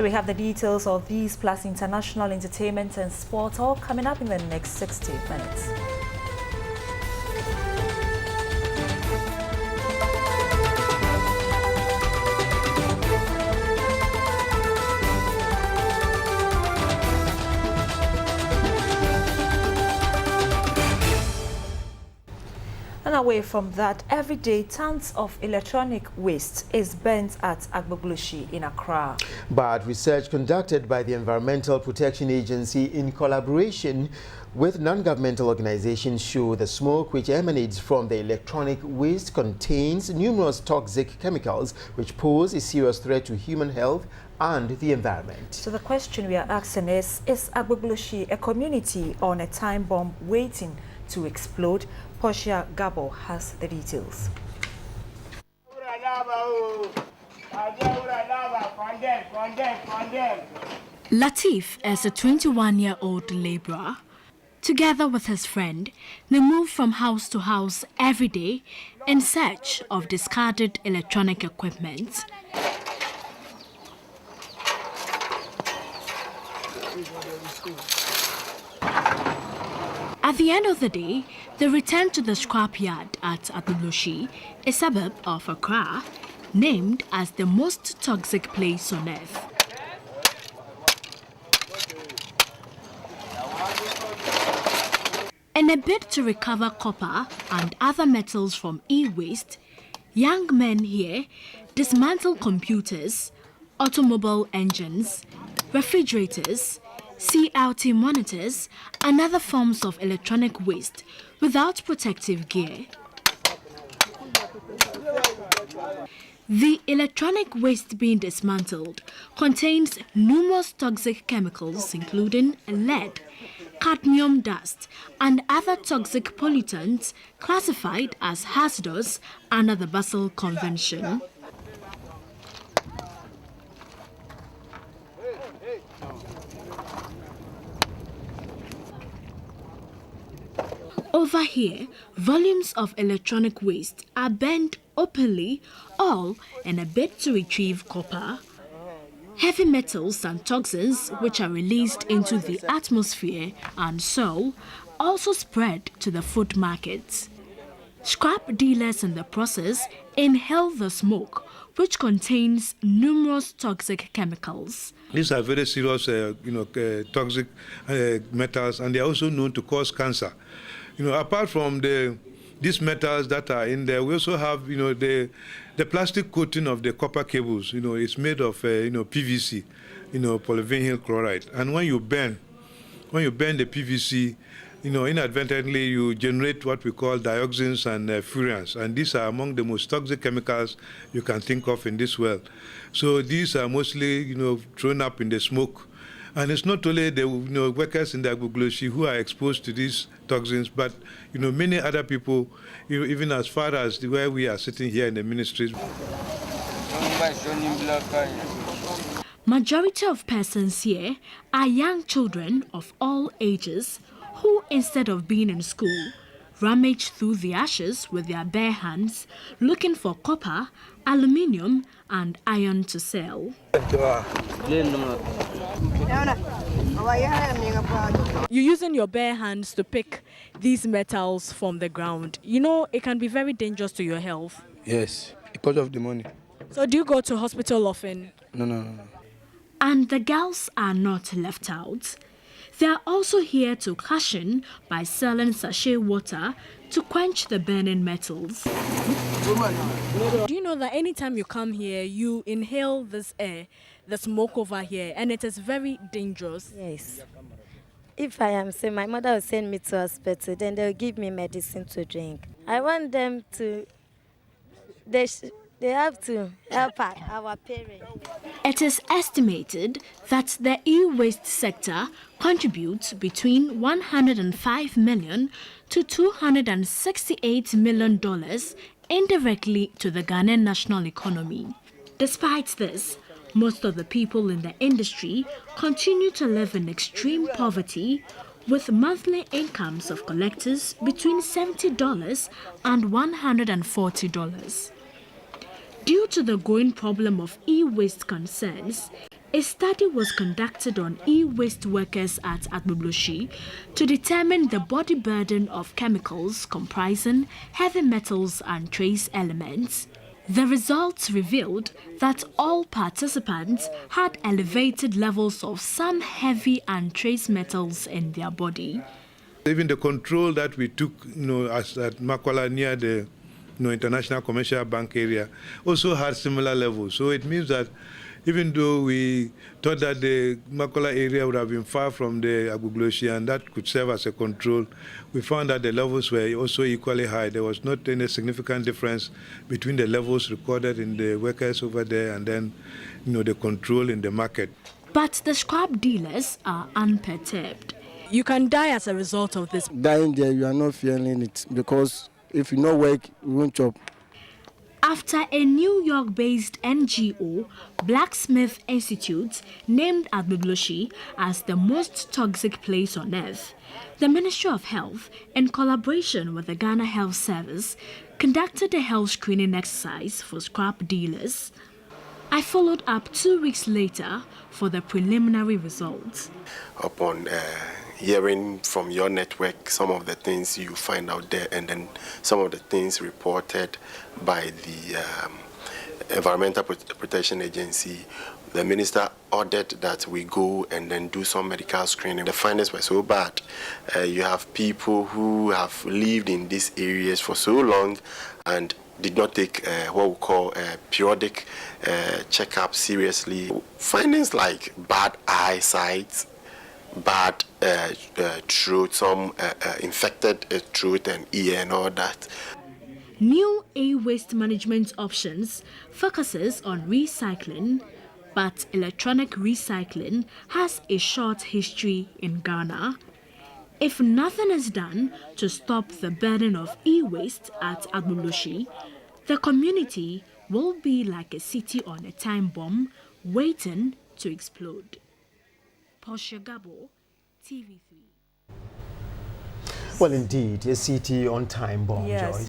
So we have the details of these plus international entertainment and sport all coming up in the next 60 minutes. And away from that, every day tons of electronic waste is burnt at Agbogloshi in Accra. But research conducted by the Environmental Protection Agency in collaboration with non-governmental organizations show the smoke which emanates from the electronic waste contains numerous toxic chemicals which pose a serious threat to human health and the environment. So the question we are asking is Agbogloshi a community on a time bomb waiting to explode? Portia Gabo has the details. Latif is a 21-year-old laborer. Together with his friend, they move from house to house every day in search of discarded electronic equipment. At the end of the day, they return to the scrapyard at Agbogloshi, a suburb of Accra, named as the most toxic place on earth. In a bid to recover copper and other metals from e-waste, young men here dismantle computers, automobile engines, refrigerators, CRT monitors, and other forms of electronic waste without protective gear. The electronic waste being dismantled contains numerous toxic chemicals including lead, cadmium dust, and other toxic pollutants classified as hazardous under the Basel Convention. Over here, volumes of electronic waste are burned openly, all in a bid to retrieve copper. Heavy metals and toxins which are released into the atmosphere and so also spread to the food markets. Scrap dealers in the process inhale the smoke, which contains numerous toxic chemicals. These are very serious, toxic metals, and they are also known to cause cancer. Apart from these metals that are in there, we also have, the plastic coating of the copper cables. It's made of, PVC, polyvinyl chloride. And when you burn the PVC, inadvertently you generate what we call dioxins and furans, and these are among the most toxic chemicals you can think of in this world. So these are mostly, thrown up in the smoke. And it's not only the workers in the Agbogloshi who are exposed to these toxins, but many other people, even as far as where we are sitting here in the ministries. Majority of persons here are young children of all ages who, instead of being in school, rummage through the ashes with their bare hands, looking for copper, aluminium, and iron to sell. You're using your bare hands to pick these metals from the ground. It can be very dangerous to your health. Yes, because of the money. So do you go to hospital often? No. And the girls are not left out. They are also here to cash in by selling sachet water to quench the burning metals. Do you know that anytime you come here, you inhale this air, the smoke over here, and it is very dangerous? Yes. If I am sick, my mother will send me to hospital, then they will give me medicine to drink. I want them to, they have to help our parents. It is estimated that the e-waste sector contributes between $105 million to $268 million indirectly to the Ghanaian national economy. Despite this, most of the people in the industry continue to live in extreme poverty, with monthly incomes of collectors between $70 and $140. Due to the growing problem of e-waste concerns, A study was conducted on e-waste workers at Agbogloshi to determine the body burden of chemicals comprising heavy metals and trace elements. The results revealed that all participants had elevated levels of some heavy and trace metals in their body. Even the control that we took, as at Makwala near the International Commercial Bank area also had similar levels. So it means that even though we thought that the Makwala area would have been far from the Agbogloshi and that could serve as a control, we found that the levels were also equally high. There was not any significant difference between the levels recorded in the workers over there and then, the control in the market. But the scrap dealers are unperturbed. You can die as a result of this. Dying there, you are not feeling it because if you no work, you won't chop. After a New York-based NGO, Blacksmith Institute, named Agbogloshi as the most toxic place on earth, the Ministry of Health, in collaboration with the Ghana Health Service, conducted a health screening exercise for scrap dealers. I followed up 2 weeks later for the preliminary results. Upon hearing from your network some of the things you find out there and then some of the things reported by the Environmental Protection Agency, the minister ordered that we go and then do some medical screening. The findings were so bad. You have people who have lived in these areas for so long and did not take what we call periodic checkup seriously. Findings like bad eyesight, bad throat, some infected throat and ear and all that. New e-waste management options focuses on recycling, but electronic recycling has a short history in Ghana. If nothing is done to stop the burden of e-waste at Agbogloshi, the community will be like a city on a time bomb waiting to explode. Portia Gabo, TV3. Well, indeed, a city on time bomb, Yes. Joyce.